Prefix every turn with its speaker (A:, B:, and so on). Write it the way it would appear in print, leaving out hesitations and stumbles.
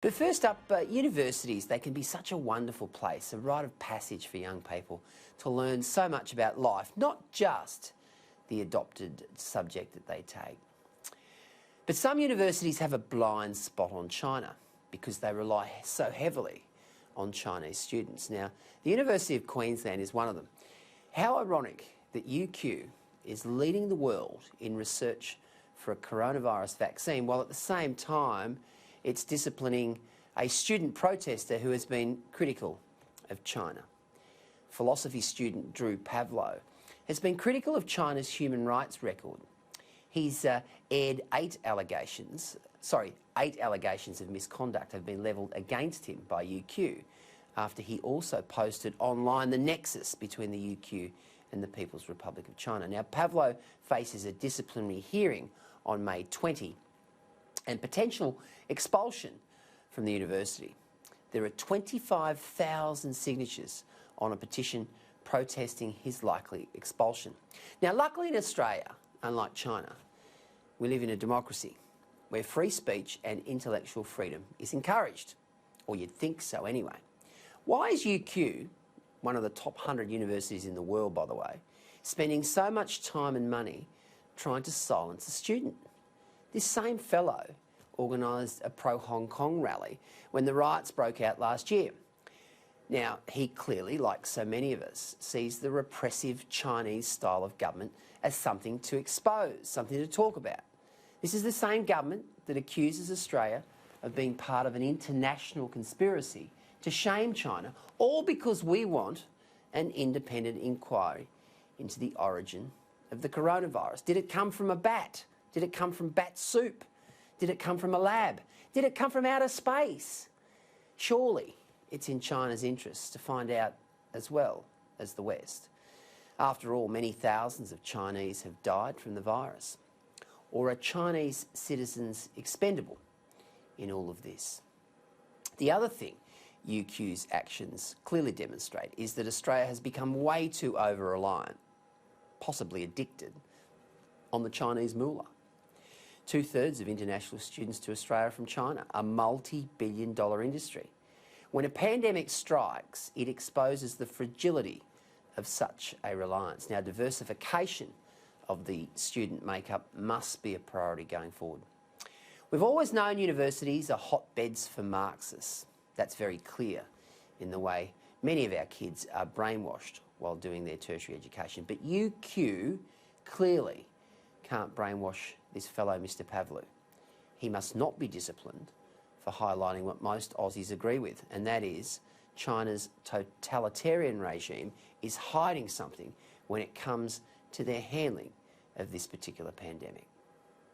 A: But first up, universities, they can be such a wonderful place, a rite of passage for young people to learn so much about life, not just the adopted subject that they take. But some universities have a blind spot on China because they rely so heavily on Chinese students. Now, the University of Queensland is one of them. How ironic that UQ is leading the world in research for a coronavirus vaccine, while at the same time it's disciplining a student protester who has been critical of China. Philosophy student Drew Pavlou has been critical of China's human rights record. He's aired 8 allegations of misconduct have been levelled against him by UQ after he also posted online the nexus between the UQ and the People's Republic of China. Now, Pavlou faces a disciplinary hearing on May 20 and potential expulsion from the university. There are 25,000 signatures on a petition protesting his likely expulsion. Now, luckily in Australia, unlike China, we live in a democracy where free speech and intellectual freedom is encouraged, or you'd think so anyway. Why is UQ, one of the top 100 universities in the world by the way, spending so much time and money trying to silence a student? This same fellow organised a pro-Hong Kong rally when the riots broke out last year. Now, he clearly, like so many of us, sees the repressive Chinese style of government as something to expose, something to talk about. This is the same government that accuses Australia of being part of an international conspiracy to shame China, all because we want an independent inquiry into the origin of the coronavirus. Did it come from a bat? Did it come from bat soup? Did it come from a lab? Did it come from outer space? Surely it's in China's interests to find out as well as the West. After all, many thousands of Chinese have died from the virus. Or are Chinese citizens expendable in all of this? The other thing UQ's actions clearly demonstrate is that Australia has become way too over-reliant, possibly addicted, on the Chinese moolah. 2/3 of international students to Australia are from China, a multi-billion-dollar industry. When a pandemic strikes, it exposes the fragility of such a reliance. Now, diversification of the student makeup must be a priority going forward. We've always known universities are hotbeds for Marxists. That's very clear in the way many of our kids are brainwashed while doing their tertiary education. But UQ clearly can't brainwash this fellow Mr Pavlou. He must not be disciplined for highlighting what most Aussies agree with, and that is China's totalitarian regime is hiding something when it comes to their handling of this particular pandemic.